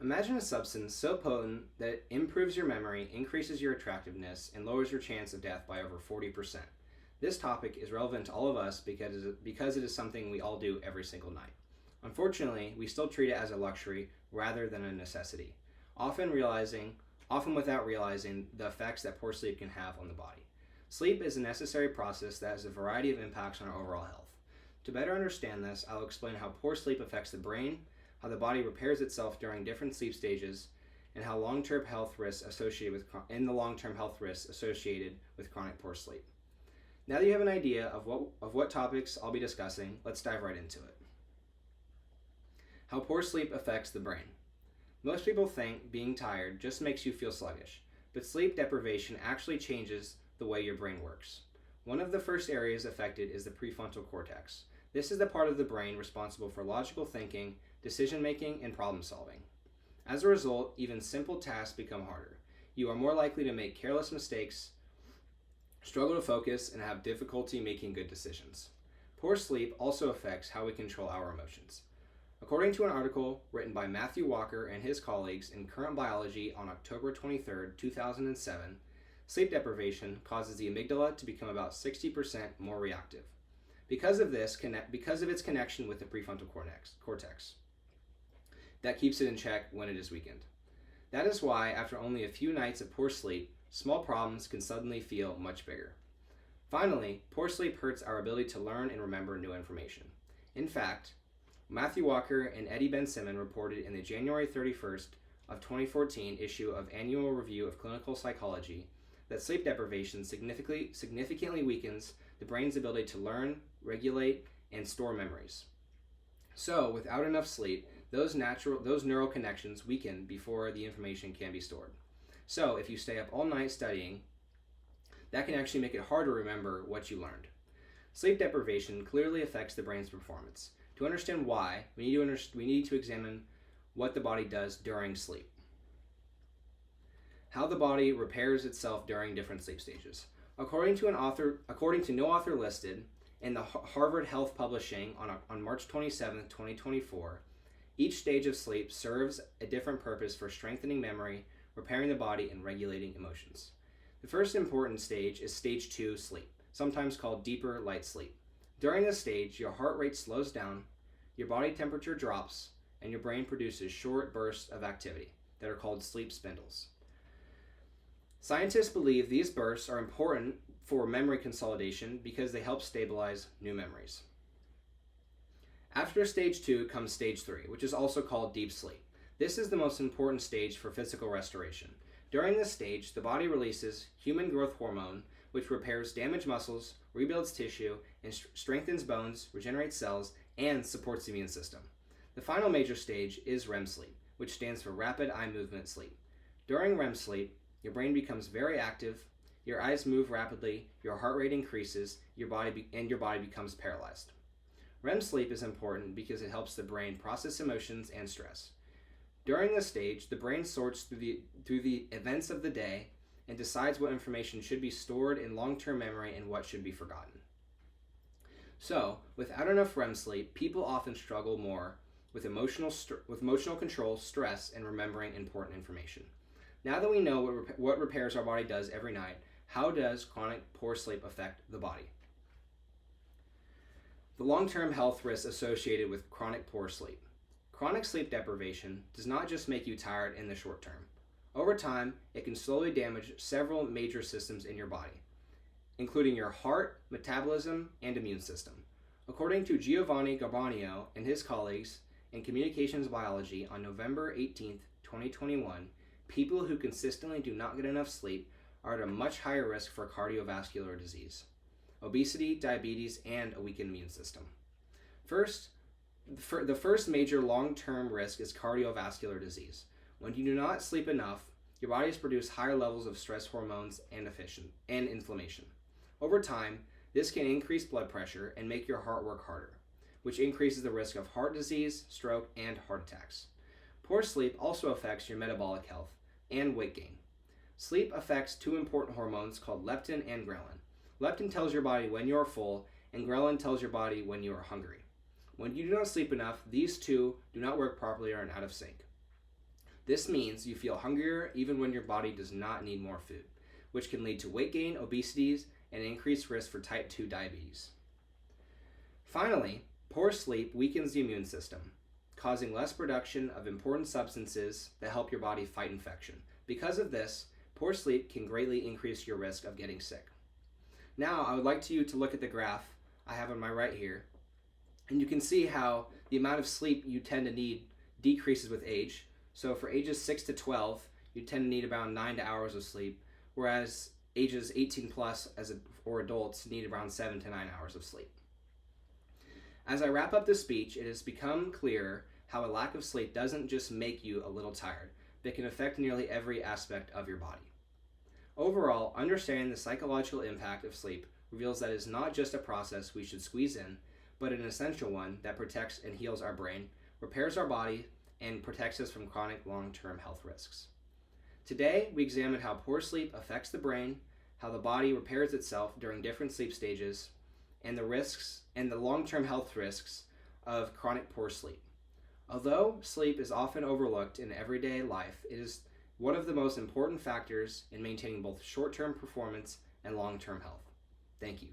Imagine a substance so potent that it improves your memory, increases your attractiveness, and lowers your chance of death by over 40%. This topic is relevant to all of us because it is something we all do every single night. Unfortunately, we still treat it as a luxury rather than a necessity, often without realizing the effects that poor sleep can have on the body. Sleep is a necessary process that has a variety of impacts on our overall health. To better understand this, I'll explain how poor sleep affects the brain, how the body repairs itself during different sleep stages, and how long-term health risks associated with chronic poor sleep. Now that you have an idea of what topics I'll be discussing, let's dive right into it. How poor sleep affects the brain. Most people think being tired just makes you feel sluggish, but sleep deprivation actually changes the way your brain works. One of the first areas affected is the prefrontal cortex. This is the part of the brain responsible for logical thinking, decision making, and problem solving. As a result, even simple tasks become harder. You are more likely to make careless mistakes, struggle to focus, and have difficulty making good decisions. Poor sleep also affects how we control our emotions. According to an article written by Matthew Walker and his colleagues in Current Biology on October 23, 2007, sleep deprivation causes the amygdala to become about 60% more reactive. Because of its connection with the prefrontal cortex, that keeps it in check when it is weakened. That is why, after only a few nights of poor sleep, small problems can suddenly feel much bigger. Finally, poor sleep hurts our ability to learn and remember new information. In fact, Matthew Walker and Eddie Bensimon reported in the January 31st of 2014 issue of Annual Review of Clinical Psychology that sleep deprivation significantly weakens the brain's ability to learn, regulate, and store memories. So, without enough sleep, those neural connections weaken before the information can be stored. So, if you stay up all night studying, that can actually make it hard to remember what you learned. Sleep deprivation clearly affects the brain's performance. To understand why, we need to examine what the body does during sleep. How the body repairs itself during different sleep stages. According to no author listed in the Harvard Health Publishing on March 27, 2024, each stage of sleep serves a different purpose for strengthening memory, repairing the body, and regulating emotions. The first important stage is stage 2 sleep, sometimes called deeper light sleep. During this stage, your heart rate slows down, your body temperature drops, and your brain produces short bursts of activity that are called sleep spindles. Scientists believe these bursts are important for memory consolidation because they help stabilize new memories. After stage 2 comes stage 3, which is also called deep sleep. This is the most important stage for physical restoration. During this stage, the body releases human growth hormone, which repairs damaged muscles, rebuilds tissue, and strengthens bones, regenerates cells, and supports the immune system. The final major stage is REM sleep, which stands for rapid eye movement sleep. During REM sleep, your brain becomes very active, your eyes move rapidly, your heart rate increases, your body becomes paralyzed. REM sleep is important because it helps the brain process emotions and stress. During this stage, the brain sorts through the events of the day and decides what information should be stored in long-term memory and what should be forgotten. So, without enough REM sleep, people often struggle more with emotional control, stress, and remembering important information. Now that we know what repairs our body does every night, how does chronic poor sleep affect the body? The long-term health risks associated with chronic poor sleep. Chronic sleep deprivation does not just make you tired in the short term. Over time, it can slowly damage several major systems in your body, including your heart, metabolism, and immune system. According to Giovanni Garbanio and his colleagues in Communications Biology on November 18, 2021, people who consistently do not get enough sleep are at a much higher risk for cardiovascular disease, obesity, diabetes, and a weakened immune system. The first major long-term risk is cardiovascular disease. When you do not sleep enough, your bodies produce higher levels of stress hormones and inflammation. Over time, this can increase blood pressure and make your heart work harder, which increases the risk of heart disease, stroke, and heart attacks. Poor sleep also affects your metabolic health and weight gain. Sleep affects two important hormones called leptin and ghrelin. Leptin tells your body when you are full, and ghrelin tells your body when you are hungry. When you do not sleep enough, these two do not work properly or are out of sync. This means you feel hungrier even when your body does not need more food, which can lead to weight gain, obesity, and increased risk for type 2 diabetes. Finally, poor sleep weakens the immune system, causing less production of important substances that help your body fight infection. Because of this, poor sleep can greatly increase your risk of getting sick. Now, I would like you to look at the graph I have on my right here, and you can see how the amount of sleep you tend to need decreases with age. So for ages 6 to 12, you tend to need about 9 hours of sleep, whereas ages 18 plus or adults need around 7 to 9 hours of sleep. As I wrap up this speech, it has become clear how a lack of sleep doesn't just make you a little tired, but can affect nearly every aspect of your body. Overall, understanding the psychological impact of sleep reveals that it is not just a process we should squeeze in, but an essential one that protects and heals our brain, repairs our body, and protects us from chronic long-term health risks. Today, we examined how poor sleep affects the brain, how the body repairs itself during different sleep stages, and the long-term health risks of chronic poor sleep. Although sleep is often overlooked in everyday life, it is one of the most important factors in maintaining both short-term performance and long-term health. Thank you.